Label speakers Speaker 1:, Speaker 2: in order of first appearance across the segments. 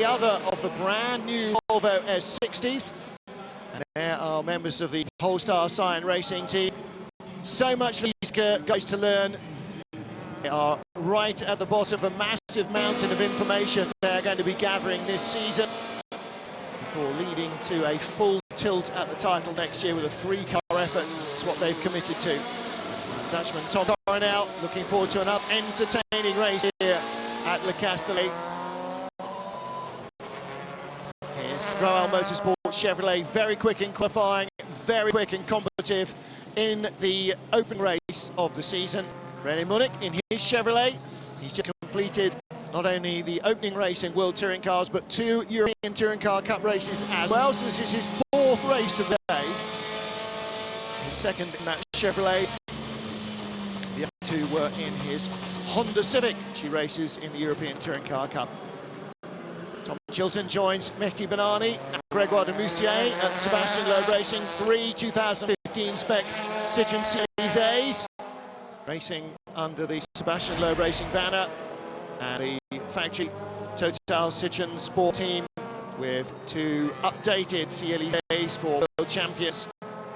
Speaker 1: other of the brand new Volvo S60s. And there are members of the Polestar Cyan Racing team. So much for these guys to learn. They are right at the bottom of a massive mountain of information they're going to be gathering this season before leading to a full tilt at the title next year with a 3-car effort. That's what they've committed to. Dutchman Tom Coronel looking forward to another entertaining race here at Le Castellet. Here's Royal Motorsport Chevrolet, very quick in qualifying, very quick and competitive in the open race of the season. René Munich in his Chevrolet. He's just completed not only the opening race in World Touring Cars, but 2 European Touring Car Cup races as well. So this is his 4th race of the day. His 2nd in that Chevrolet. The other 2 were in his Honda Civic, which he races in the European Touring Car Cup. Tom Chilton joins Mehdi Benani and Grégoire de Moustier at Sebastian Loeb Racing. 3 2015 spec Citroën C-Elysées, racing under the Sebastian Loeb Racing banner, and the factory Total Citroën Sport team with 2 updated C-Elysées for world champions.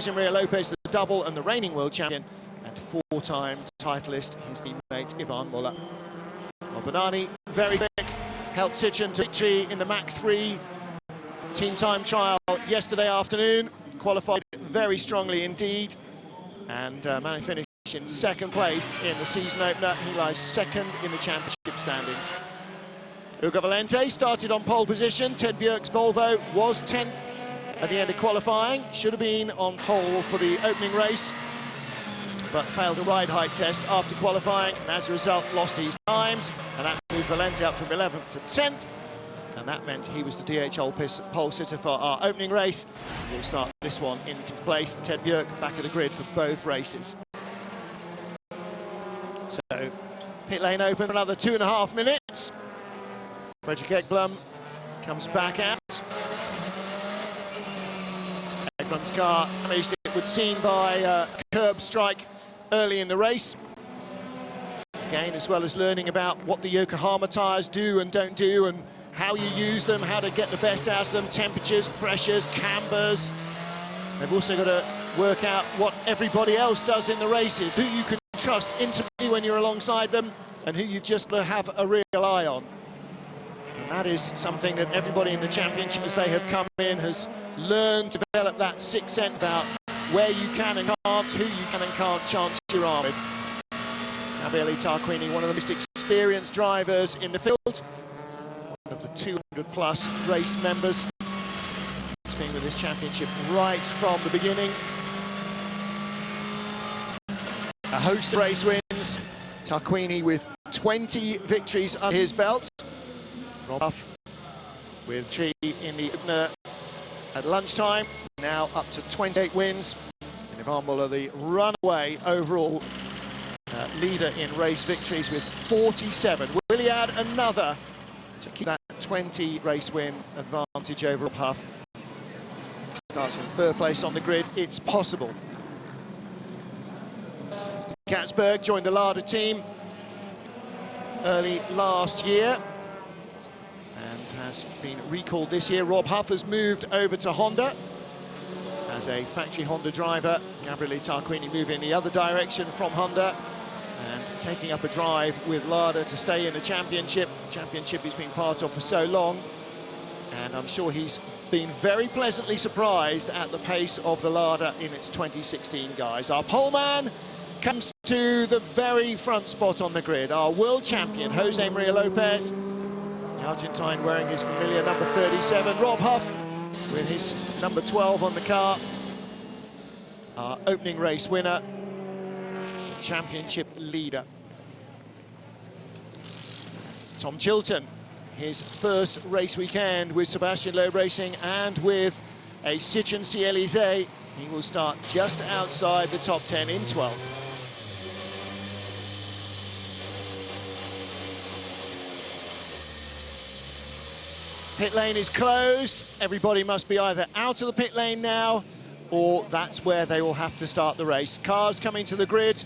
Speaker 1: Maria Lopez, the double and the reigning world champion, and 4-time titleist, his teammate Ivan Muller. Well, Benani, very quick, helped Citroën to victory in the Mach 3 team time trial yesterday afternoon. Qualified very strongly indeed, and managed to finish in 2nd place in the season opener. He lies 2nd in the championship standings. Ugo Valente started on pole position. Ted Björk's Volvo was 10th at the end of qualifying. Should have been on pole for the opening race, but failed a ride height test after qualifying, and as a result lost his times, and that moved Valente up from 11th to 10th, and that meant he was the DHL pole sitter for our opening race. We'll start this one in 10th place. Ted Björk back at the grid for both races. So, pit lane open for another 2.5 minutes. Fredrik Ekblom comes back out. Ekblom's car damaged, it would seem, by a curb strike early in the race. Again, as well as learning about what the Yokohama tyres do and don't do, and how you use them, how to get the best out of them, temperatures, pressures, cambers. They've also got to work out what everybody else does in the races, who you can trust intimately when you're alongside them, and who you've just got to have a real eye on. And that is something that everybody in the championship, as they have come in, has learned to develop that sixth sense about where you can and can't, who you can and can't chance your arm with. Gabriele Tarquini, one of the most experienced drivers in the field, one of the 200-plus race members. He's been with this championship right from the beginning. A host of race wins. Tarquini with 20 victories under his belt. Rob Huff with 3 in the opener at lunchtime, now up to 28 wins. And Ivan Muller, the runaway overall leader in race victories with 47. Will he add another to keep that 20 race win advantage over Rob Huff? Starts in 3rd place on the grid. It's possible. Katzberg joined the Lada team early last year and has been recalled this year. Rob Huff has moved over to Honda as a factory Honda driver. Gabriele Tarquini moving the other direction from Honda and taking up a drive with Lada to stay in the championship. Championship he's been part of for so long, and I'm sure he's been very pleasantly surprised at the pace of the Lada in its 2016 guys. Our poleman comes to the very front spot on the grid, our world champion, Jose Maria Lopez. The Argentine wearing his familiar number 37. Rob Huff with his number 12 on the car. Our opening race winner, the championship leader. Tom Chilton, his first race weekend with Sebastian Loeb Racing and with a Citroën C-Elysée. He will start just outside the top 10 in 12th. Pit lane is closed. Everybody must be either out of the pit lane now, or that's where they will have to start the race. Cars coming to the grid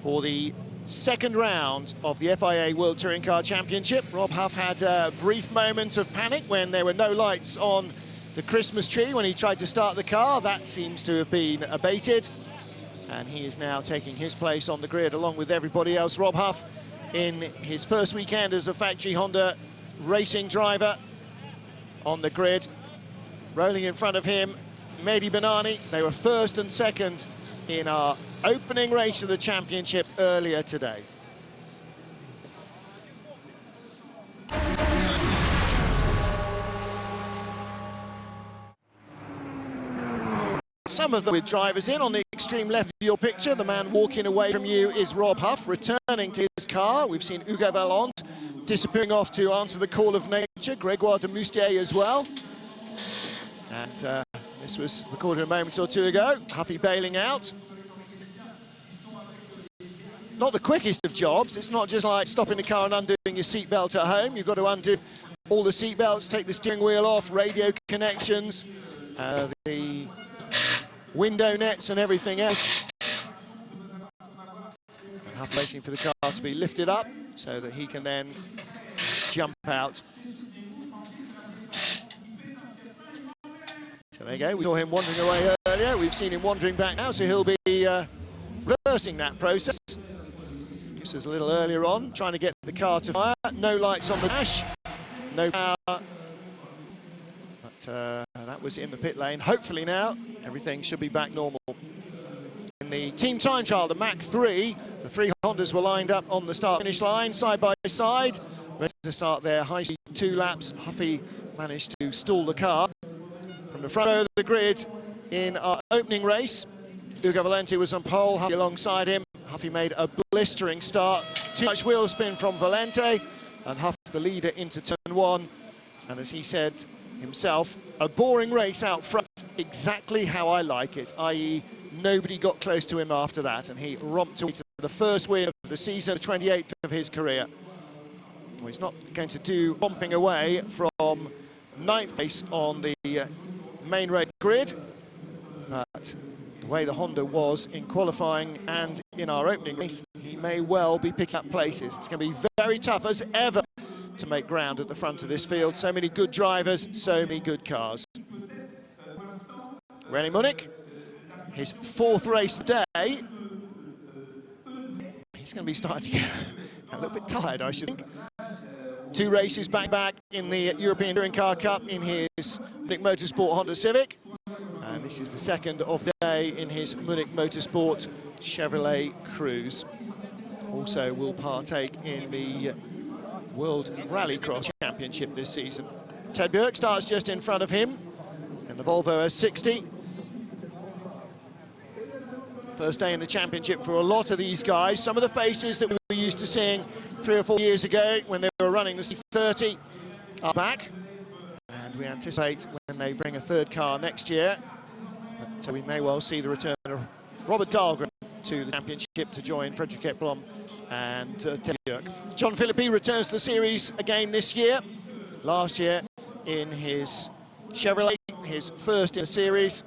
Speaker 1: for the second round of the FIA World Touring Car Championship. Rob Huff had a brief moment of panic when there were no lights on the Christmas tree when he tried to start the car. That seems to have been abated, and he is now taking his place on the grid along with everybody else. Rob Huff in his first weekend as a factory Honda racing driver on the grid. Rolling in front of him, Mehdi Benani. They were first and second in our opening race of the championship earlier today. Some of them with drivers in. On the extreme left of your picture, the man walking away from you is Rob Huff, returning to his car. We've seen Hugo Valente disappearing off to answer the call of nature, Grégoire de Moustier as well. And this was recorded a moment or two ago. Huffy bailing out. Not the quickest of jobs. It's not just like stopping the car and undoing your seatbelt at home. You've got to undo all the seatbelts, take the steering wheel off, radio connections, the window nets and everything else. And Huff waiting for the car to be lifted up so that he can then jump out. So there you go, we saw him wandering away earlier. We've seen him wandering back now, so he'll be reversing that process. This was a little earlier on, trying to get the car to fire. No lights on the dash, no power. But that was in the pit lane. Hopefully now, everything should be back normal. In the team time trial, the Mach 3, the three Hondas were lined up on the start-finish line, side by side, ready to start their high-speed 2 laps. Huffy managed to stall the car. From the front row of the grid in our opening race, Hugo Valente was on pole, Huffy alongside him. Huffy made a blistering start. Too much wheel spin from Valente, and Huff the leader into turn 1. And as he said himself, a boring race out front, exactly how I like it, i.e. nobody got close to him after that, and he romped away to the first win of the season, the 28th of his career. Well, he's not going to do romping away from 9th place on the main race grid, but the way the Honda was in qualifying and in our opening race, he may well be picking up places. It's going to be very tough as ever to make ground at the front of this field. So many good drivers, so many good cars. René Munich, his 4th race today. He's going to be starting to get a little bit tired, I should think. 2 races back-to-back in the European Touring Car Cup in his Munich Motorsport Honda Civic. And this is the 2nd of the day in his Munich Motorsport Chevrolet Cruze. Also will partake in the World Rallycross Championship this season. Ted Björk starts just in front of him in the Volvo S60. First day in the championship for a lot of these guys. Some of the faces that we were used to seeing 3 or 4 years ago when they were running the C30 are back. And we anticipate when they bring a 3rd car next year, so we may well see the return of Robert Dahlgren to the championship to join Fredrik Ekblom and Ted Björk. John Philippi returns to the series again this year. Last year in his Chevrolet, his first in the series.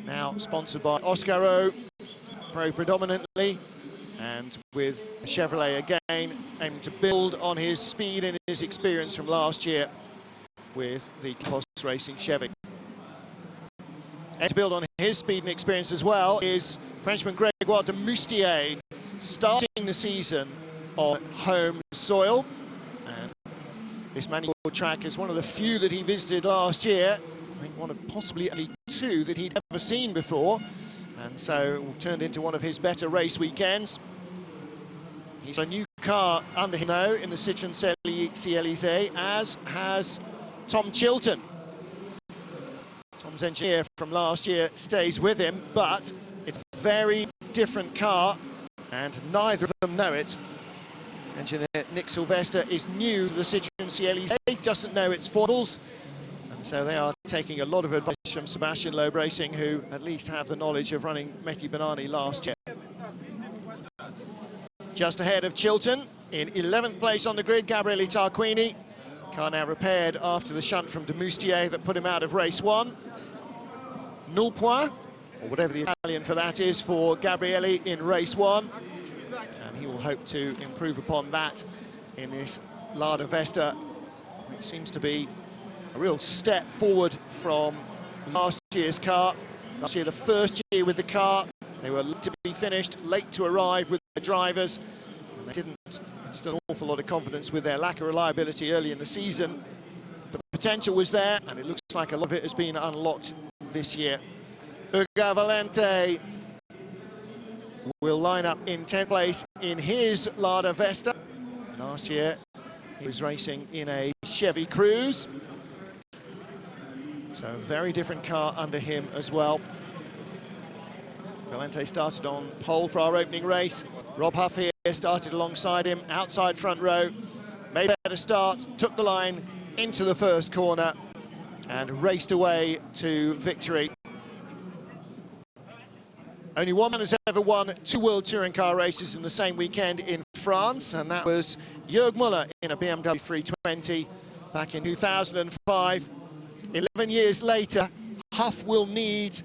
Speaker 1: Now sponsored by Oscaro, very predominantly, and with Chevrolet again, aiming to build on his speed and his experience from last year with the Post Racing Chevy. And to build on his speed and experience as well is Frenchman Grégoire de Moustier, starting the season on home soil. And this manual track is one of the few that he visited last year. I think one of possibly only 2 that he'd ever seen before. And so it turned into one of his better race weekends. He's a new car under him now in the Citroën C-Elysée, as has Tom Chilton. Tom's engineer from last year stays with him, but it's a very different car, and neither of them know it. Engineer Nick Sylvester is new to the Citroën C-Elysée, doesn't know its foibles, and so they are taking a lot of advice from Sebastian Loeb Racing, who at least have the knowledge of running Mehdi Benani last year. Just ahead of Chilton, in 11th place on the grid, Gabriele Tarquini. Car now repaired after the shunt from de Moustier that put him out of race 1. Null point, or whatever the Italian for that is, for Gabriele in race 1. and he will hope to improve upon that in this Lada Vesta, which seems to be a real step forward from last year's car. Last year, the first year with the car, they were late to be finished, late to arrive with their drivers, and they didn't instill an awful lot of confidence with their lack of reliability early in the season. But the potential was there, and it looks like a lot of it has been unlocked this year. Ugo Valente will line up in 10th place in his Lada Vesta. Last year, he was racing in a Chevy Cruze. So a very different car under him as well. Valente started on pole for our opening race. Rob Huff here started alongside him, outside front row. Made a better start, took the line into the first corner and raced away to victory. Only one man has ever won 2 World Touring Car races in the same weekend in France, and that was Jörg Müller in a BMW 320 back in 2005. 11 years later, Huff will need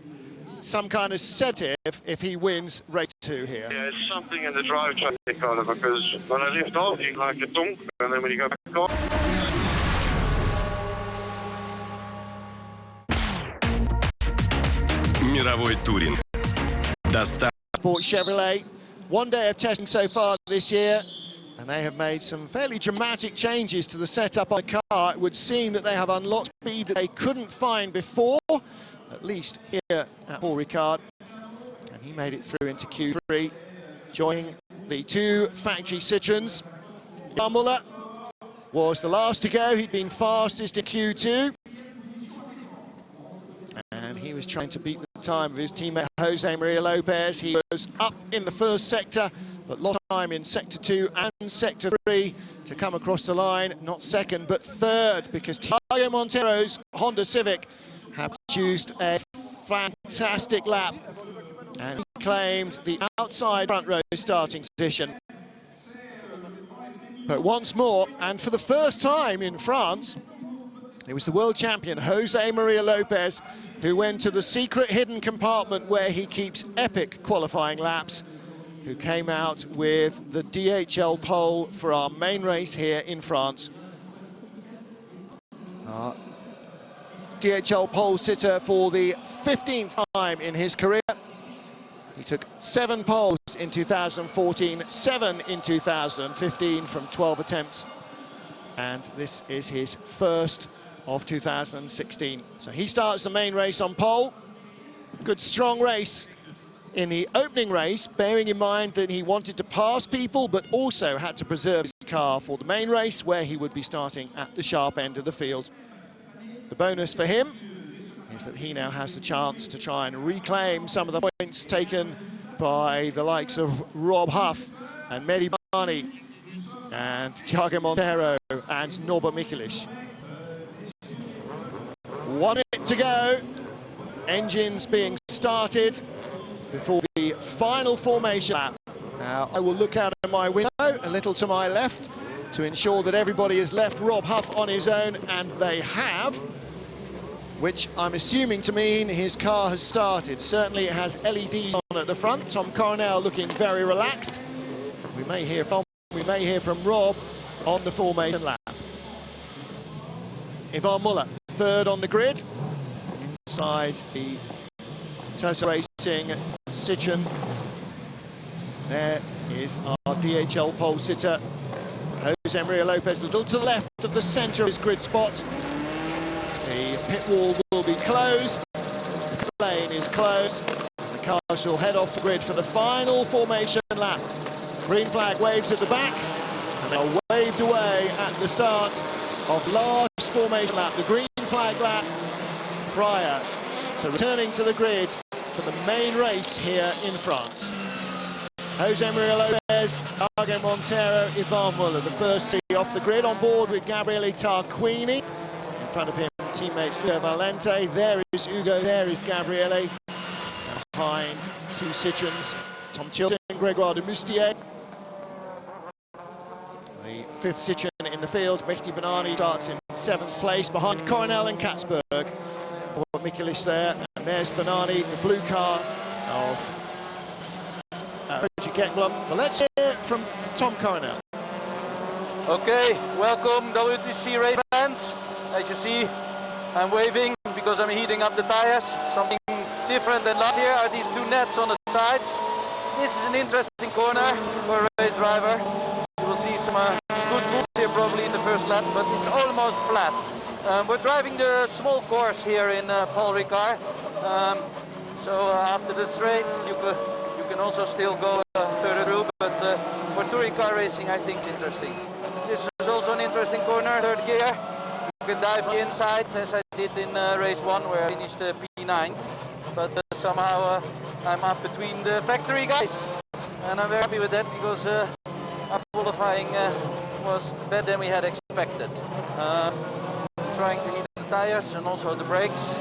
Speaker 1: some kind of sedative if he wins race 2 here.
Speaker 2: Yeah, it's something in the drivetrain, kind of, because when I lift off, you like a dunk, and then when you go back on.
Speaker 3: Мировой туринг.
Speaker 1: Sport Chevrolet, 1 day of testing so far this year, and they have made some fairly dramatic changes to the setup on the car. It would seem that they have unlocked speed that they couldn't find before, at least here at Paul Ricard. And he made it through into Q3, joining the 2 factory Citroens. Jan Müller was the last to go. He'd been fastest in Q2. And he was trying to beat the time of his teammate Jose Maria Lopez. He was up in the first sector, but lost time in sector 2 and sector 3 to come across the line. Not second, but third, because Thiago Montero's Honda Civic had produced a fantastic lap, and he claimed the outside front row starting position. But once more, and for the first time in France, it was the world champion Jose Maria Lopez who went to the secret hidden compartment where he keeps epic qualifying laps, who came out with the DHL pole for our main race here in France. DHL pole sitter for the 15th time in his career. He took 7 poles in 2014, 7 in 2015 from 12 attempts, and this is his first of 2016. So he starts the main race on pole. Good strong race in the opening race, bearing in mind that he wanted to pass people but also had to preserve his car for the main race, where he would be starting at the sharp end of the field. The bonus for him is that he now has the chance to try and reclaim some of the points taken by the likes of Rob Huff and Mehdi Bani and Thiago Montero and Norbert Michelisz. 1 minute to go, engines being started before the final formation lap. Now I will look out of my window a little to my left to ensure that everybody has left Rob Huff on his own, and they have, which I'm assuming to mean his car has started. Certainly it has LED on at the front. Tom Coronel looking very relaxed. We may hear from Rob on the formation lap. Ivan Müller, third on the grid, inside the Total Racing Citroen. There is our DHL pole sitter, Jose Maria Lopez, a little to the left of the centre of his grid spot. The pit wall will be closed, the pit lane is closed, the cars will head off the grid for the final formation lap. Green flag waves at the back, and they are waved away at the start of last formation lap, the green flag lap, prior to returning to the grid for the main race here in France. Jose Maria Lopez, Thiago Montero, Ivan Müller, the first three off the grid, on board with Gabriele Tarquini. In front of him, teammate Ugo Valente. There is Ugo, there is Gabriele. And behind, 2 Citroens, Tom Chilton, Grégoire de Moustier. The 5th Citroen in the field, Mehdi Benani starts in 7th place, behind Coronel and Katzberg. Michelisz there, and there's Benani, the blue car of Fredrik Ekblom. But let's hear from Tom Coronel.
Speaker 3: Okay, welcome WTCC race fans. As you see, I'm waving because I'm heating up the tires. Something different than last year are these two nets on the sides. This is an interesting corner for a race driver. You will see some good moves here probably in the first lap, but it's almost flat. We're driving the small course here in Paul Ricard. So after the straight, you can also still go further through, but for touring car racing, I think it's interesting. This is also an interesting corner, third gear. You can dive on the inside, as I did in race 1, where I finished P9. But somehow I'm up between the factory guys. And I'm very happy with that, because our qualifying was better than we had expected. Trying to heat the tires and also the brakes.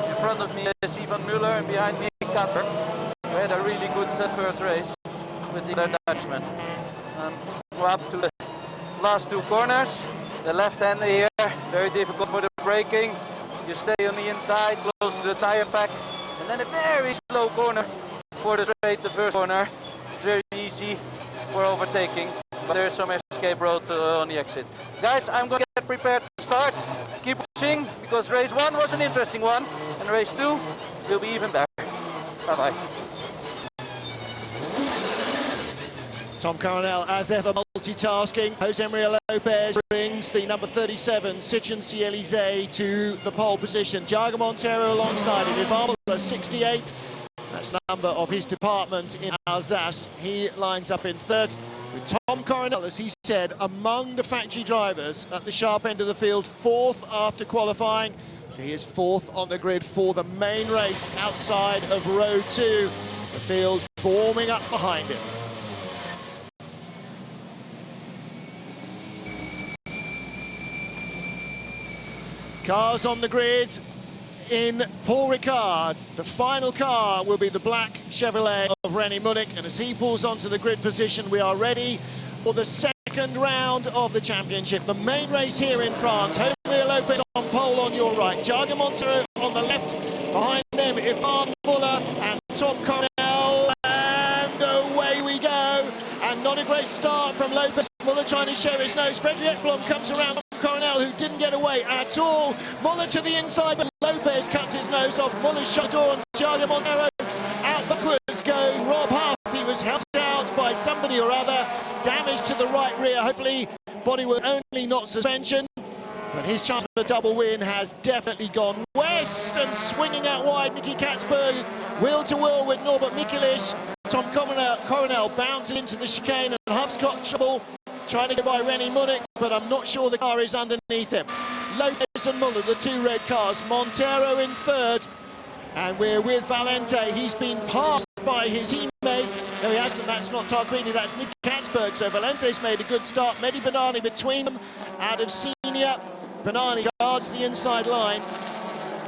Speaker 3: In front of me is Ivan Müller, and behind me Katzberg. We had a really good first race with the other Dutchman. Go up to the last two corners. The left-hander here, very difficult for the braking. You stay on the inside, close to the tire pack. And then a very slow corner for the straight, the first corner. It's very easy for overtaking, but there's some escape road on the exit. Guys, I'm going to get prepared for start. Keep pushing, because race 1 was an interesting one, and race 2 will be even better. Bye-bye.
Speaker 1: Tom Coronel, as ever, multitasking. Jose Maria Lopez brings the number 37 Citroën C-Elysée to the pole position. Thiago Monteiro alongside him. Ivan Müller, 68. That's the number of his department in Alsace. He lines up in third, with Tom Coronel, as he said, among the factory drivers at the sharp end of the field, fourth after qualifying. So he is fourth on the grid for the main race outside of row 2. The field forming up behind him. Cars on the grid in Paul Ricard. The final car will be the black Chevrolet of René Munich, and as he pulls onto the grid position, we are ready for the second round of the championship. The main race here in France. Jose Maria Lopez on pole on your right, Thiago Monteiro on the left, behind them Ivan Müller and Tom Coronel, and away we go. And not a great start from Lopez. Müller trying to show his nose. Fredrik Ekblom comes around Coronel, who didn't get away at all. Müller to the inside, but Lopez cuts his nose off. Müller's shut door on Thiago Monteiro. Out backwards goes Rob Huff. He was held out by somebody or other. Damage to the right rear. Hopefully bodywork only, not suspension. But his chance for a double win has definitely gone west, and swinging out wide, Nicky Katzberg wheel to wheel with Norbert Michelisz. Tom Coronel bounces into the chicane, and Huff's got trouble trying to get by René Munich, but I'm not sure the car is underneath him. Lopez and Müller, the two red cars. Monteiro in third, and we're with Valente. He's been passed by his teammate. No, he hasn't. That's not Tarquini, that's Nicky Katzberg. So Valente's made a good start. Mehdi Benani between them. Out of senior, Benani guards the inside line.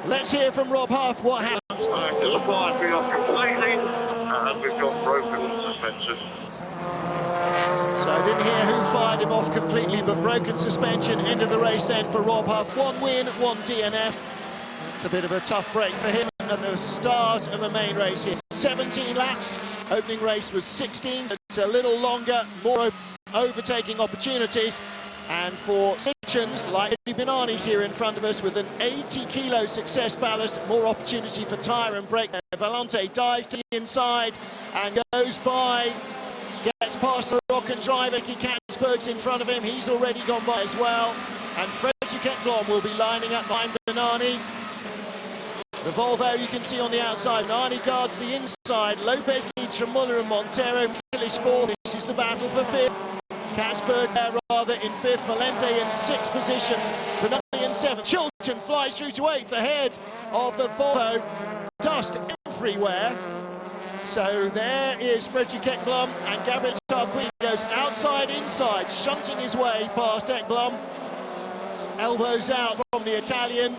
Speaker 1: Let's hear from Rob Huff what happened.
Speaker 2: Just fired me off completely, and we've got broken suspension.
Speaker 1: So I didn't hear who fired him off completely, but broken suspension. End of the race then for Rob Huff. 1 win, 1 DNF. It's a bit of a tough break for him at the start of the main race here. 17 laps. Opening race was 16, so it's a little longer, more overtaking opportunities. And for Citroëns like Benani's here in front of us with an 80-kilo success ballast, more opportunity for tyre and brake. Valente dives to the inside and goes by. Gets past the rocket driver. Nicky Katzberg's in front of him. He's already gone by as well. And Fredrik Ekblom will be lining up behind Benani. The Volvo you can see on the outside. Benani guards the inside. Lopez leads from Müller and Monteiro. Michelisz fourth. This is the battle for fifth. Katzberg there rather in fifth. Valente in sixth position. Benani in seventh. Chilton flies through to eighth ahead of the Volvo. Dust everywhere. So there is Fredrik Ekblom, and Gabriel Tarquini goes outside, inside, shunting his way past Ekblom. Elbows out from the Italian.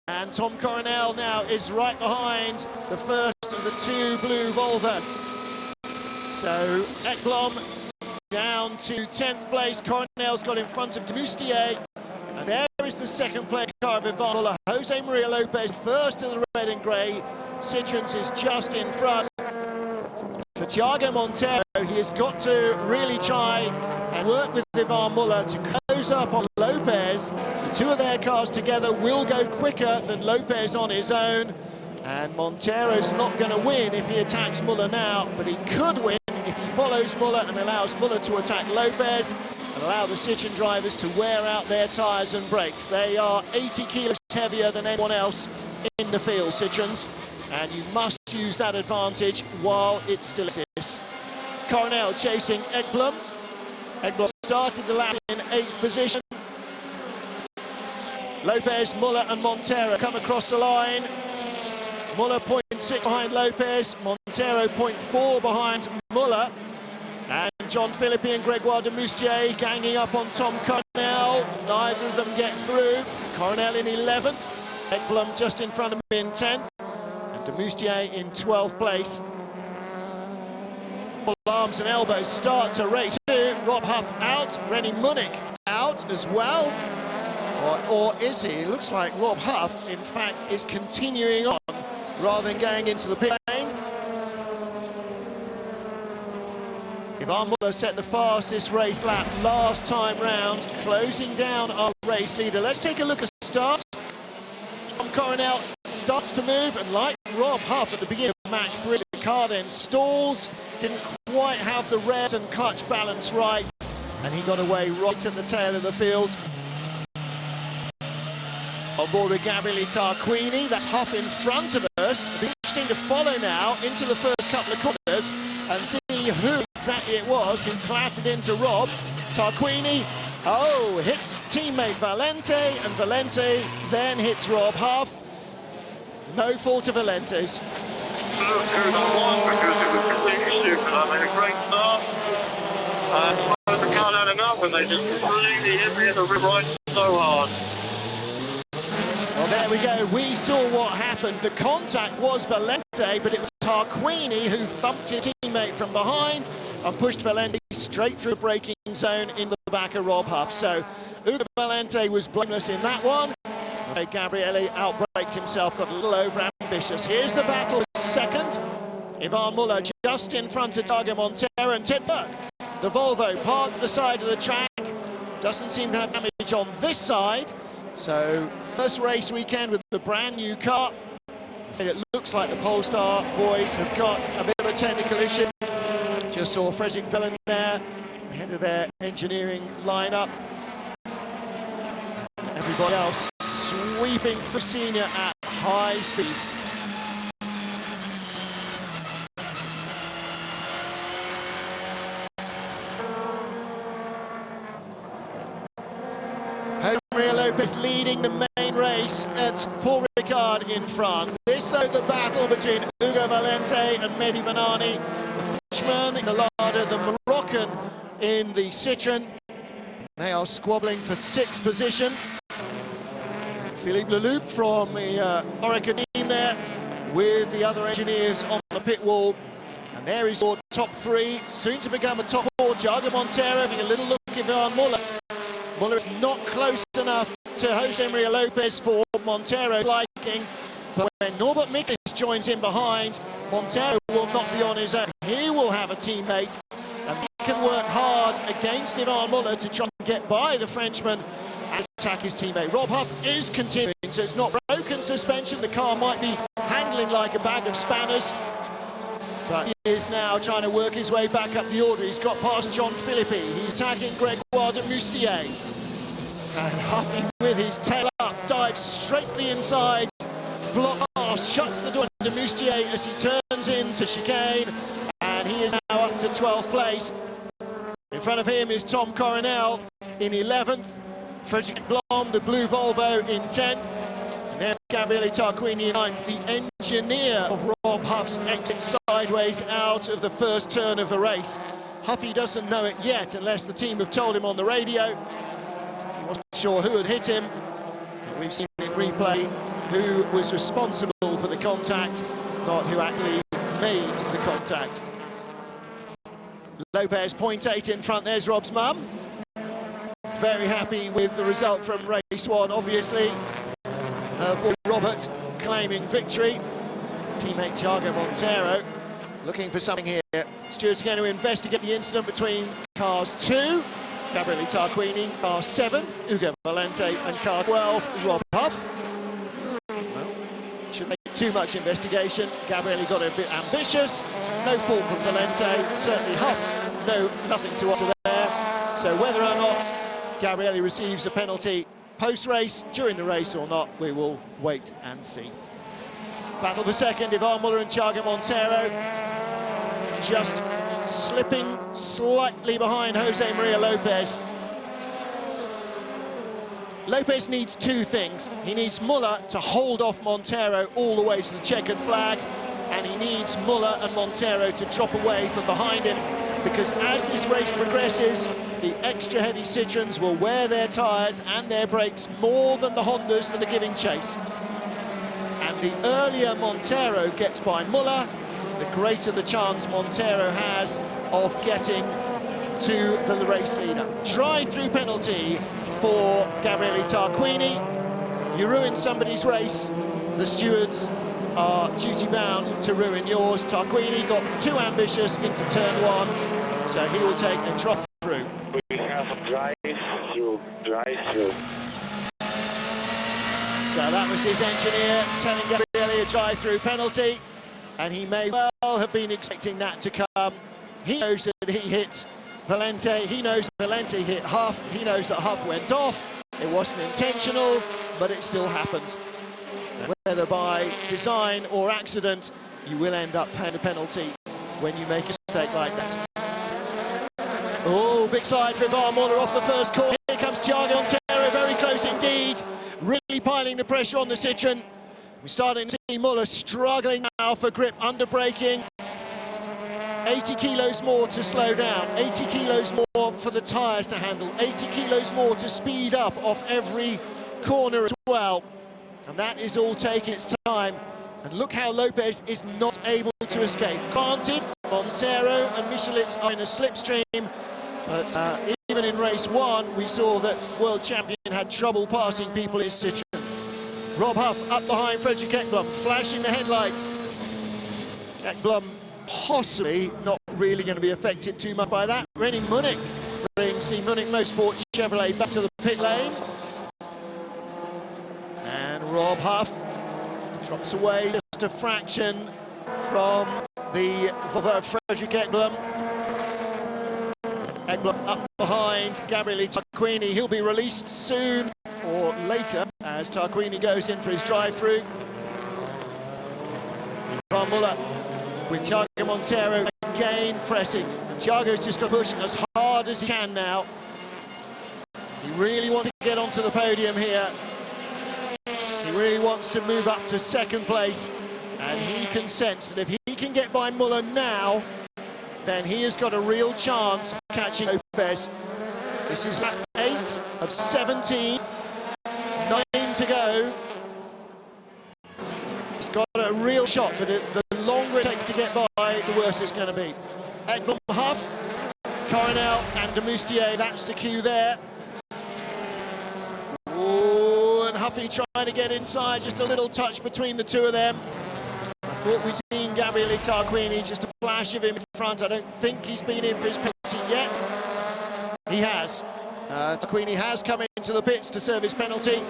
Speaker 1: And Tom Coronel now is right behind the first of the two blue Volvos. So Ekblom down to 10th place. Coronel's got in front of Demoustier. And there is the second place car of Ivan Müller. Jose Maria Lopez first in the red and grey. Citroëns is just in front. For for Thiago Monteiro, he has got to really try and work with Ivan Muller to close up on Lopez. The two of their cars together will go quicker than Lopez on his own, and Monteiro's not going to win if he attacks Muller now, but he could win if he follows Muller and allows Muller to attack Lopez and allow the Citroën drivers to wear out their tyres and brakes. They are 80 kilos heavier than anyone else in the field, Citroëns, and you must use that advantage while it still exists. Coronel chasing Ekblom. Ekblom started the lap in 8th position. Lopez, Muller and Monteiro come across the line. Muller 0.6 behind Lopez, Monteiro 0.4 behind Muller. And John Philippi and Gregoire de Moustier ganging up on Tom Coronel. Neither of them get through. Coronel in 11th. Ekblom just in front of him in 10th. And de Moustier in 12th place. Arms and elbows start to race too. Rob Huff out. Rennie Munich out as well. Or is he? It looks like Rob Huff, in fact, is continuing on rather than going into the pit lane. Ivan Muller set the fastest race lap last time round, closing down our race leader. Let's take a look at the start. Tom Coronel starts to move, and like Rob Huff at the beginning of match 3, the car then stalls, didn't quite have the revs and clutch balance right, and he got away right at the tail of the field. On board with Gabriele Tarquini, that's Huff in front of us. It'll be interesting to follow now into the first couple of corners and see who exactly it was who clattered into Rob. Tarquini, hits teammate Valente, and Valente then hits Rob Huff. No fault of Valente's.
Speaker 2: Because it was completely stupid. I made a great start. And the car had enough, and they just completely hit me in the right so hard.
Speaker 1: Well, there we go. We saw what happened. The contact was Valente, but it was Tarquini who thumped his teammate from behind and pushed Valente straight through the braking zone in the back of Rob Huff. So Ugo Valente was blameless in that one. Gabriele outbraked himself, got a little over-ambitious. Here's the battle second. Ivan Muller just in front of Thiago Monteiro, and Ted Burke, the Volvo, parked at the side of the track. Doesn't seem to have damage on this side. So, first race weekend with the brand new car. It looks like the Polestar boys have got a bit of a technical issue. Just saw Fredrik Vellen there, head of their engineering lineup. Everybody else sweeping through senior at high speed. Lopez leading the main race at Paul Ricard in France. This, though, the battle between Ugo Valente and Mehdi Benani, the Frenchman, the Lada, the Moroccan in the Citroën. They are squabbling for 6th position. Philippe Leloup from the Orica team there with the other engineers on the pit wall. And there is your top 3, soon to become a top 4. Thiago Monteiro having a little look at Ivan Muller. Muller is not close enough to Jose Maria Lopez for Monteiro's liking, but when Norbert Miklis joins in behind, Monteiro will not be on his own. He will have a teammate, and he can work hard against Ivan Muller to try and get by the Frenchman and attack his teammate. Rob Huff is continuing, so it's not broken suspension. The car might be handling like a bag of spanners, but he is now trying to work his way back up the order. He's got past John Philippi. He's attacking Gregoire de Moustier. And Huffy, with his tail up, dives straight to the inside. Block shuts the door to Moustier as he turns into chicane. And he is now up to 12th place. In front of him is Tom Coronel in 11th. Fredrik Blom, the blue Volvo, in 10th. And there's Gabriele Tarquini in 9th, the engineer of Rob Huff's exit sideways out of the first turn of the race. Huffy doesn't know it yet, unless the team have told him on the radio. He wasn't sure who had hit him. We've seen in replay who was responsible for the contact, not who actually made the contact. Lopez 0.8 in front, there's Rob's mum. Very happy with the result from race 1, obviously. Robert claiming victory. Teammate Thiago Monteiro looking for something here. Stewards are going to investigate the incident between cars 2, Gabriele Tarquini, car 7, Ugo Valente, and car 12, Rob Huff. Well, shouldn't make too much investigation. Gabriele got a bit ambitious. No fault from Valente. Certainly Huff, nothing to answer there. So whether or not Gabriele receives a penalty post-race, during the race or not, we will wait and see. Battle for second, Ivan Muller and Thiago Monteiro. Just slipping slightly behind Jose Maria Lopez. Lopez needs two things. He needs Muller to hold off Monteiro all the way to the checkered flag, and he needs Muller and Monteiro to drop away from behind him, because as this race progresses, the extra heavy Citroens will wear their tyres and their brakes more than the Hondas that are giving chase. And the earlier Monteiro gets by Muller, the greater the chance Monteiro has of getting to the race leader. Drive-through penalty for Gabriele Tarquini. You ruin somebody's race, the stewards are duty-bound to ruin yours. Tarquini got too ambitious into turn 1, so he will take a drop-through.
Speaker 2: We have a drive-through.
Speaker 1: So that was his engineer telling Gabriele a drive-through penalty, and he may well have been expecting that to come. He knows that he hit Valente, he knows Valente hit Huff, he knows that Huff went off. It wasn't intentional, but it still happened. And whether by design or accident, you will end up paying a penalty when you make a mistake like that. Oh, big slide for Ivan Muller off the first corner. Here comes Thiago Monteiro, very close indeed. Really piling the pressure on the Citroen. We're starting to see Muller struggling now for grip, under braking. 80 kilos more to slow down, 80 kilos more for the tyres to handle, 80 kilos more to speed up off every corner as well. And that is all taking its time. And look how Lopez is not able to escape. Granted, Monteiro and Michelitz are in a slipstream, but even in race 1, we saw that world champion had trouble passing people in his Citroen. Rob Huff up behind Fredrik Ekblom, flashing the headlights. Ekblom possibly not really going to be affected too much by that. René Munich brings the Munich Motorsport Chevrolet back to the pit lane. And Rob Huff drops away just a fraction from the Volvo of Fredrik Ekblom. Ekblom up behind Gabriele Tarquini. He'll be released soon or later as Tarquini goes in for his drive-through. Ivan Muller with Thiago Monteiro again pressing. And Thiago's just got to push as hard as he can now. He really wants to get onto the podium here. He really wants to move up to second place. And he can sense that if he can get by Muller now, then he has got a real chance of catching Lopez. This is lap 8 of 17, 9 to go. He's got a real shot, but the longer it takes to get by, the worse it's going to be. Ekblom, Huff, Coronel and de Moustier, that's the cue there. Oh, and Huffy trying to get inside, just a little touch between the two of them. I thought we'd seen Gabriele Tarquini, just a flash of him in front. I don't think he's been in for his penalty yet. He has. Tarquini has come into the pits to serve his penalty.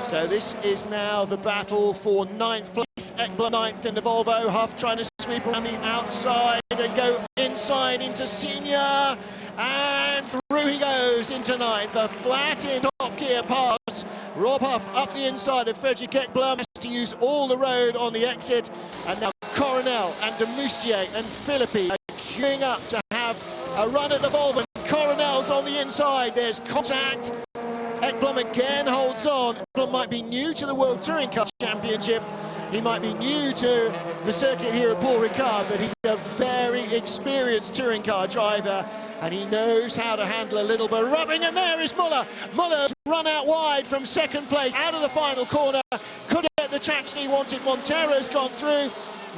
Speaker 1: So this is now the battle for 9th place. Ekblom 9th in the Volvo. Huff trying to sweep around the outside and go inside into Senior. And through he goes into 9th. A flat in top gear pass. Rob Huff up the inside of Fredrik Ekblom. Has to use all the road on the exit. And now Coronel and de Moustier and Philippi are queuing up to have a run at the Volvo. Coronel's on the inside. There's contact. Ekblom again holds on. Ekblom might be new to the World Touring Car Championship. He might be new to the circuit here at Paul Ricard, but he's a very experienced touring car driver, and he knows how to handle a little bit of rubbing. And there is Muller. Muller's run out wide from second place, out of the final corner. Could get the traction he wanted. Monteiro's gone through.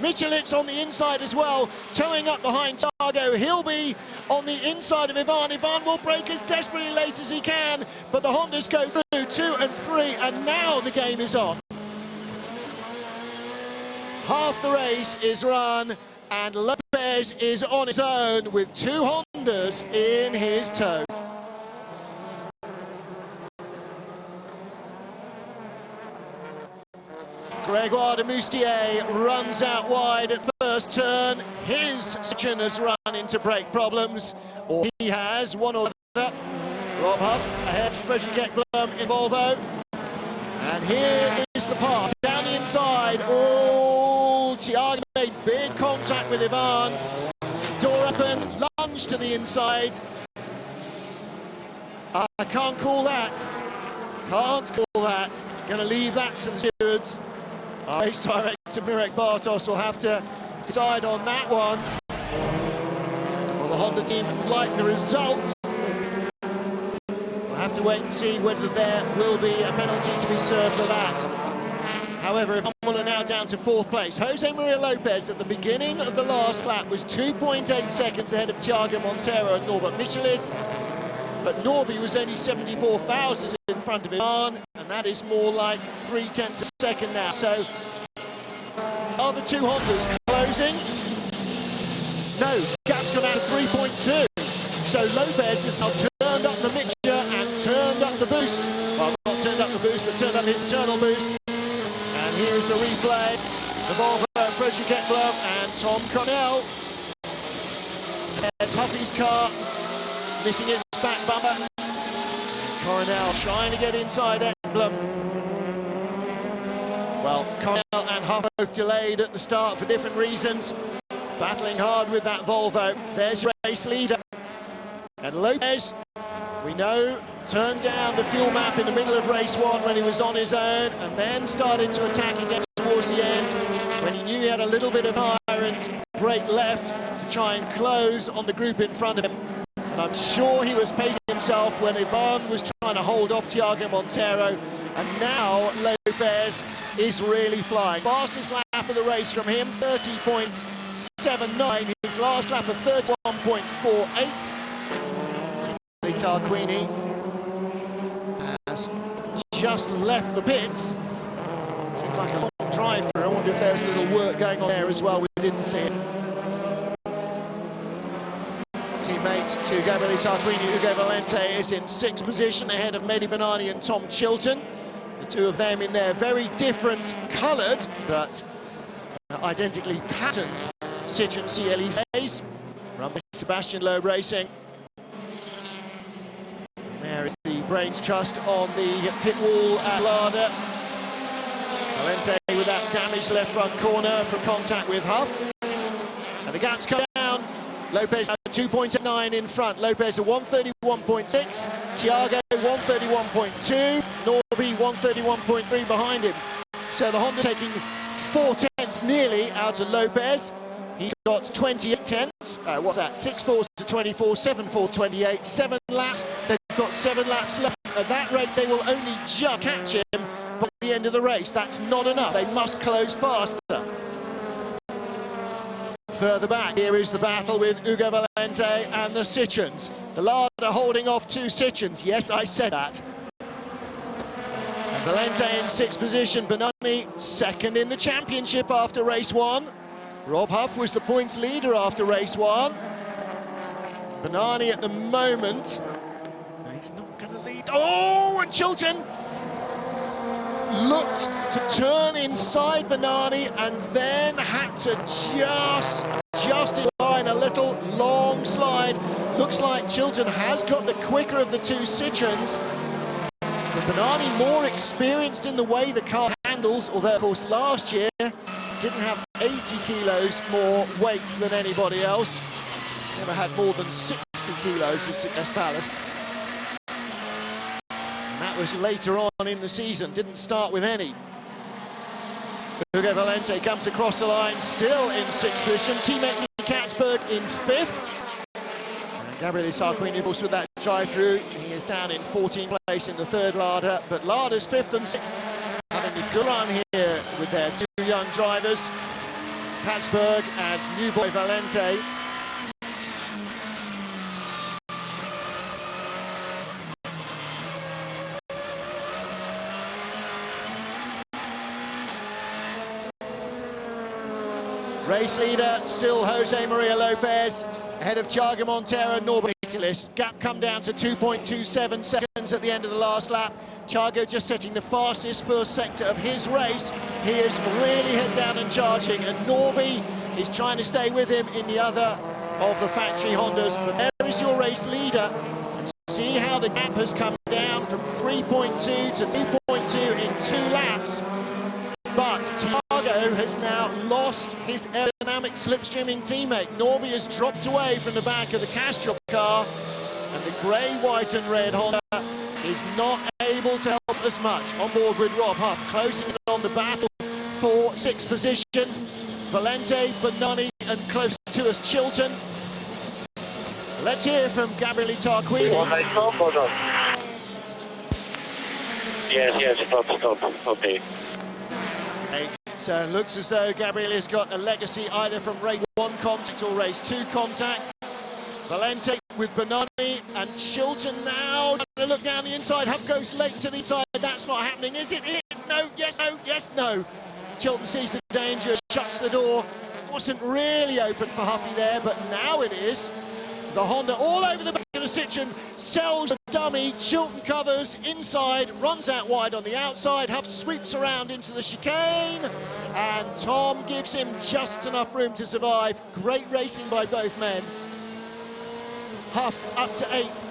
Speaker 1: Michelitz on the inside as well, towing up behind Thiago. He'll be on the inside of Ivan. Ivan will brake as desperately late as he can, but the Hondas go through 2 and 3, and now the game is on. Half the race is run, and Lopez Lopez is on his own with two Hondas in his tow. Gregoire de Moustier runs out wide at first turn. His section has run into brake problems, or he has, one or the other. Rob Huff ahead, Frederick Ekblom in Volvo. And here is the path, down the inside. Oh, Thiago made big contact with Ivan. Door open, lunge to the inside. I can't call that. Can't call that. Going to leave that to the stewards. Our race director Mirek Bartos will have to decide on that one. Well, the Honda team like the result. We'll have to wait and see whether there will be a penalty to be served for that. However, Ivan are now down to fourth place. Jose Maria Lopez at the beginning of the last lap was 2.8 seconds ahead of Thiago Monteiro and Norbert Michelis. But Norby was only 74 thousandths in front of Ivan, and that is more like 0.3 of a second now. So, are the two Hondas closing? No, gap's gone out to 3.2. So Lopez has now turned up the mixture and turned up the boost. Well, not turned up the boost, but turned up his internal boost. And here's a replay. The Volvo, Frederick Ekblom and Tom Cornell. There's Huffy's car, missing its back bumper. Coronel trying to get inside Ekblom. Well, Coronel and Huff both delayed at the start for different reasons. Battling hard with that Volvo. There's your race leader. And Lopez, we know, turned down the fuel map in the middle of race one when he was on his own, and then started to attack again towards the end when he knew he had a little bit of fire and brake left to try and close on the group in front of him. I'm sure he was pacing himself when Ivan was trying to hold off Thiago Monteiro, and now Lopez is really flying. Fastest lap of the race from him, 30.79. His last lap of 31.48. Tarquini has just left the pits. Seems like a long drive through. I wonder if there's a little work going on there as well. We didn't see it. Teammate to Gabriele Tarquini, Ugo Valente is in sixth position ahead of Mehdi Benani and Tom Chilton. The two of them in their very different coloured but identically patterned Citroën C-Elysées, run by Sebastian Loeb Racing. There is the brains trust on the pit wall at Lada. Valente with that damaged left front corner from contact with Huff. And the gap's come down. Lopez at 2.9 in front. Lopez at 131.6. Thiago 131.2. Norby 131.3 behind him. So the Honda taking 4 tenths nearly out of Lopez. He got 28 tenths. What's that? 6.4 to 24, 7.4 to 28. 7 laps. They've got 7 laps left. At that rate, they will only just catch him by the end of the race. That's not enough. They must close faster. Further back, here is the battle with Ugo Valente and the Citroëns. The Lada holding off 2 Citroëns. Yes, I said that. And Valente in 6th position. Benani second in the championship after race 1. Rob Huff was the points leader after race 1. Benani at the moment, he's not going to lead. Oh, and Chilton looked to turn inside Benani and then had to just align a little long slide. Looks like Chilton has got the quicker of the 2 Citroëns. But Benani more experienced in the way the car handles, although of course last year didn't have 80 kilos more weight than anybody else. Never had more than 60 kilos of success ballast. And that was later on in the season, didn't start with any. Ugo Valente comes across the line, still in 6th position. Teammate Nicky Katzberg in 5th. And Gabriele Tarquini, of course, with that drive-through. He is down in 14th place in the 3rd Lada, but Lada's 5th and 6th. Having a good run here with their 2 young drivers, Katzberg and new boy Valente. Race leader still Jose Maria Lopez, ahead of Thiago Monteiro, Norbert Nicolas. Gap come down to 2.27 seconds at the end of the last lap. Thiago just setting the fastest first sector of his race. He is really head down and charging, and Norby is trying to stay with him in the other of the factory Hondas. But there is your race leader. And see how the gap has come down from 3.2 to 2.2 in 2 laps. But Thiago has now lost his aerodynamic slipstreaming teammate. Norby has dropped away from the back of the Castrol car, and the grey, white and red Honda is not able to help as much. On board with Rob Huff, closing in on the battle for 6th position. Valente, Bonani and close to us Chilton. Let's hear from Gabriele Tarquini.
Speaker 2: Yes, stop, okay.
Speaker 1: So it looks as though Gabriele's got a legacy either from race 1 contact or race 2 contact. Valente with Bonani and Chilton now trying to look down the inside. Huff goes late to the inside. That's not happening, is it? No, yes, no, yes, no. Chilton sees the danger, shuts the door. Wasn't really open for Huffy there, but now it is. The Honda all over the back of the Citroen, sells the dummy, Chilton covers inside, runs out wide on the outside, Huff sweeps around into the chicane, and Tom gives him just enough room to survive. Great racing by both men. Huff up to 8th,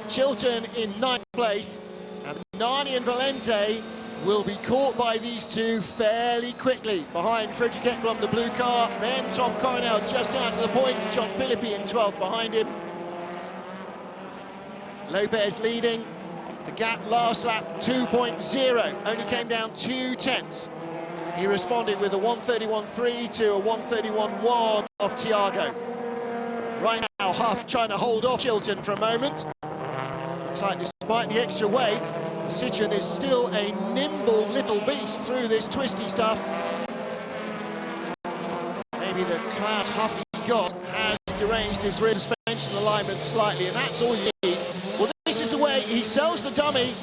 Speaker 1: Chilton in 9th place, and Nani and Valente will be caught by these two fairly quickly. Behind Frederick Ekblom, the blue car, then Tom Coronel just out of the points, John Philippi in 12th behind him. Lopez leading, the gap last lap 2.0, only came down 2 tenths. He responded with a 1:31.3 to a 1:31.1 of Thiago. Right now Huff trying to hold off Chilton for a moment. Looks like despite the extra weight, the Citroen is still a nimble little beast through this twisty stuff. Maybe the cloud Huffy got has deranged his rear suspension alignment slightly, and that's all you need. Well, this is the way he sells the dummy.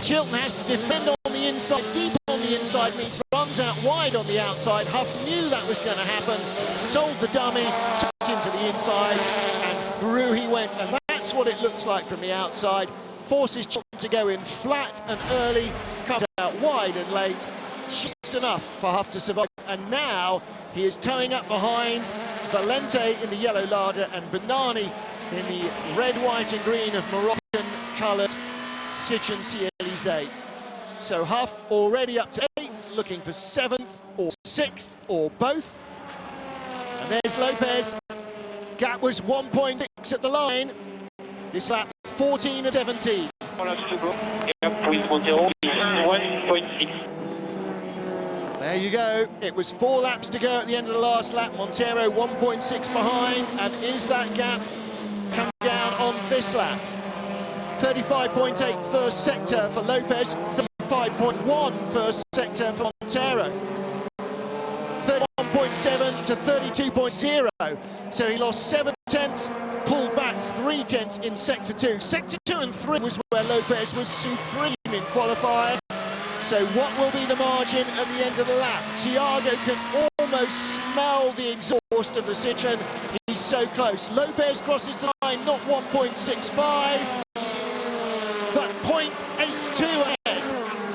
Speaker 1: Chilton has to defend on the inside, deep on the inside, means runs out wide on the outside. Huff knew that was going to happen, sold the dummy, tucked into the inside, and through he went. And that's what it looks like from the outside. Forces Chilton to go in flat and early, comes out wide and late, just enough for Huff to survive. And now he is towing up behind Valente in the yellow Lada and Bonani in the red, white and green of Moroccan-coloured Citroen C-Elysée. So Huff already up to 8th, looking for 7th or 6th or both. And there's Lopez. Gap was 1.6 at the line. This lap 14 of 17. There you go. It was 4 laps to go at the end of the last lap. Monteiro 1.6 behind. And is that gap coming down on this lap? 35.8 first sector for Lopez, 35.1 first sector for Monteiro. 31.7 to 32.0. So he lost 7 tenths, pulled back 3 tenths in sector 2. Sector 2 and 3 was where Lopez was supreme in qualifying. So what will be the margin at the end of the lap? Thiago can almost smell the exhaust of the Citroen. He's so close. Lopez crosses the line, not 1.65, but 0.82 ahead.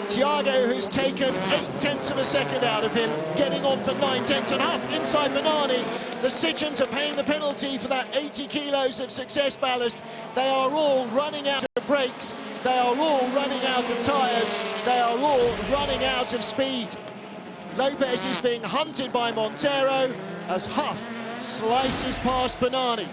Speaker 1: Thiago has taken 8 tenths of a second out of him, getting on for 9 tenths and half inside Bonani. The Citroens are paying the penalty for that 80 kilos of success ballast. They are all running out of brakes. They are all running out of tyres. They are all running out of speed. Lopez is being hunted by Monteiro as Huff slices past Bonani.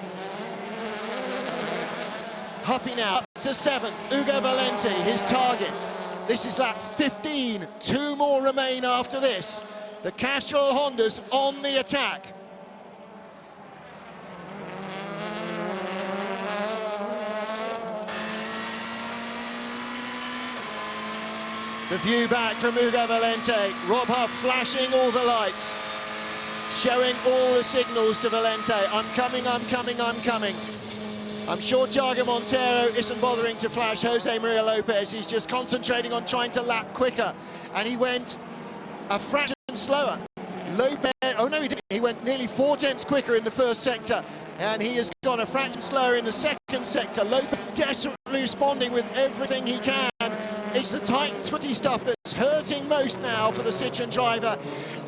Speaker 1: Huffy now up to 7th, Ugo Valente, his target. This is lap 15, 2 more remain after this. The Castrol Hondas on the attack. The view back from Ugo Valente, Rob Huff flashing all the lights, showing all the signals to Valente. I'm coming, I'm coming, I'm coming. I'm sure Thiago Monteiro isn't bothering to flash Jose Maria Lopez. He's just concentrating on trying to lap quicker. And he went a fraction slower. Lopez, oh no he didn't, he went nearly 4 tenths quicker in the first sector, and he has gone a fraction slower in the second sector. Lopez desperately responding with everything he can. It's the tight and twisty stuff that's hurting most now for the Citroën driver.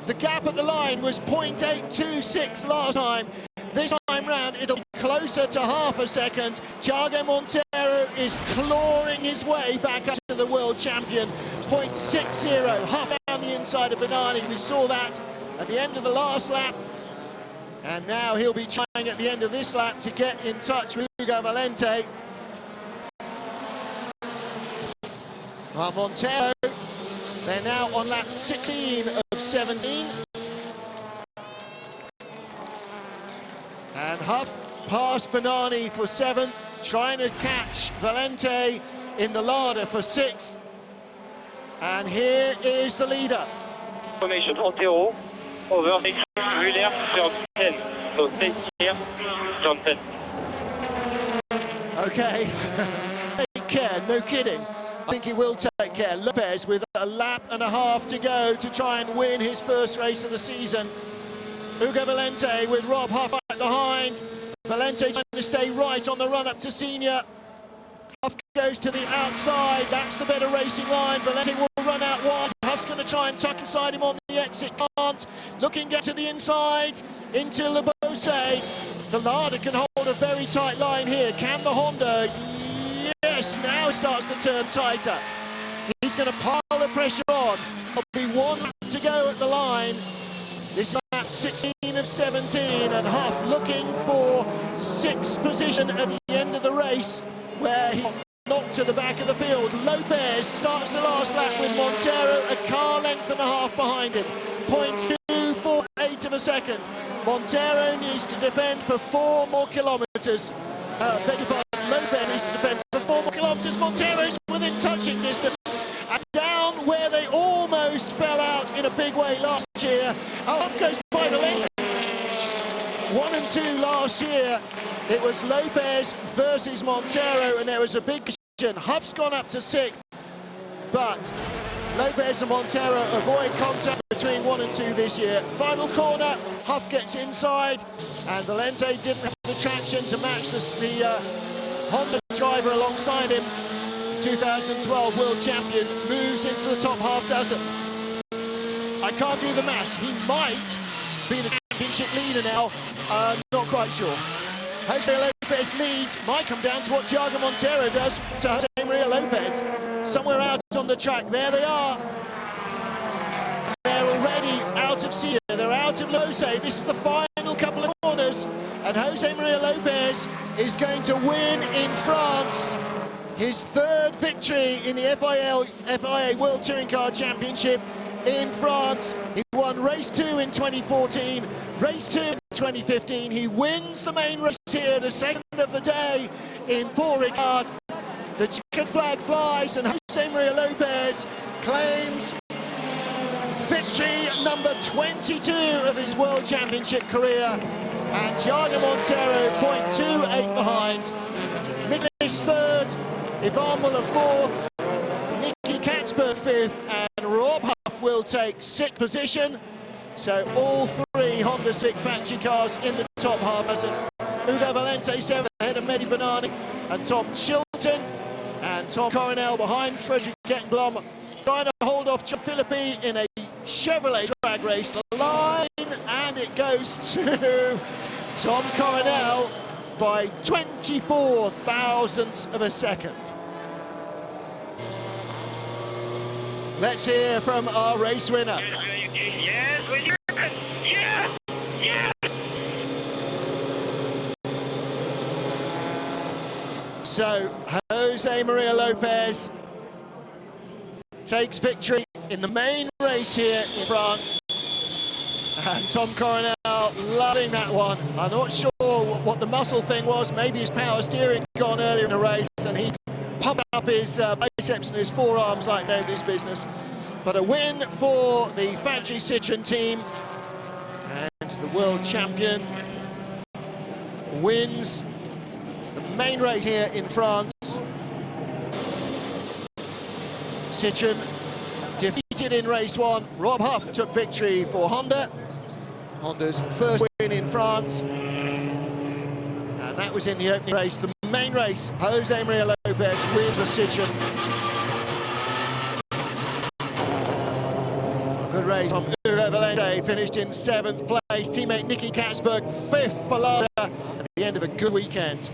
Speaker 1: The gap at the line was 0.826 last time. This time round, it'll be closer to half a second. Thiago Monteiro is clawing his way back up to the world champion. 0.60, half down the inside of Benani. We saw that at the end of the last lap. And now he'll be trying at the end of this lap to get in touch with Hugo Valente. Well, Monteiro, they're now on lap 16 of 17. And Huff past Benani for 7th, trying to catch Valente in the larder for 6th. And here is the leader.
Speaker 2: Formation 30, over 6, Muller sur 10, so 10 here, John 10.
Speaker 1: Okay, take care, no kidding. I think he will take care. Lopez with a lap and a half to go to try and win his first race of the season. Hugo Valente with Rob Huff back behind. Valente trying to stay right on the run up to senior. Huff goes to the outside, that's the better racing line. Valente will run out wide. Huff's going to try and tuck inside him on the exit, can't. Looking down to the inside, into Lebose. The Lada can hold a very tight line here. Can the Honda? Yes, now it starts to turn tighter. He's going to pile the pressure on. There'll be 1 lap to go at the line. This lap 16 of 17, and Huff looking for 6th position at the end of the race, where he knocked to the back of the field. Lopez starts the last lap with Monteiro a car length and a half behind him. 0.248 of a second. Monteiro needs to defend for 4 more kilometres. Beg your pardon, Lopez needs to defend for 4 more kilometres. Monteiro's within touching distance. And down where they almost fell out in a big way last year. Huff goes by the length. 1 and 2 last year. It was Lopez versus Monteiro, and there was a big decision. Huff's gone up to 6th, but Lopez and Monteiro avoid contact between 1 and 2 this year. Final corner, Huff gets inside, and Valente didn't have the traction to match the Honda driver alongside him. 2012 world champion moves into the top half dozen. I can't do the maths. He might be the championship leader now. Not quite sure. Jose Lopez leads. Might come down to what Thiago Monteiro does to Jose Maria Lopez. Somewhere out on the track. There they are. They're already out of Sia. They're out of Losay. This is the final couple of corners. And Jose Maria Lopez is going to win in France. His 3rd victory in the FIA World Touring Car Championship in France. He won race 2 in 2014, race 2 in 2015. He wins the main race here, the second of the day in Paul Ricard. The checkered flag flies, and Jose Maria Lopez claims victory number 22 of his World Championship career. And Thiago Monteiro 0.28 behind. Miklis 3rd, Ivan Muller 4th, Nicky Katzberg 5th, and Rob Huff will take 6th position. So all 3 Honda SICK factory cars in the top half. As Hugo Valente 7th ahead of Mehdi Benani and Tom Chilton, and Tom Coronel behind Frederick Ekblom, trying to hold off John Philippi in a Chevrolet drag race to the line, and it goes to Tom Coronel by 24 thousandths of a second. Let's hear from our race winner.
Speaker 2: Yes, we do. Yes, yes.
Speaker 1: So Jose Maria Lopez takes victory in the main race here in France. And Tom Coronel loving that one. I'm not sure what the muscle thing was. Maybe his power steering gone earlier in the race, and he pumped up his biceps and his forearms like nobody's business. But a win for the factory Citroën team, and the world champion wins the main race here in France. Citroën defeated defeated in race 1. Rob Huff took victory for Honda. Honda's first win in France. And that was in the opening race. The main race, Jose Maria Lopez with precision. Good race from Hugo Valente, finished in 7th place. Teammate Nicky Katzberg, 5th for Lauda at the end of a good weekend.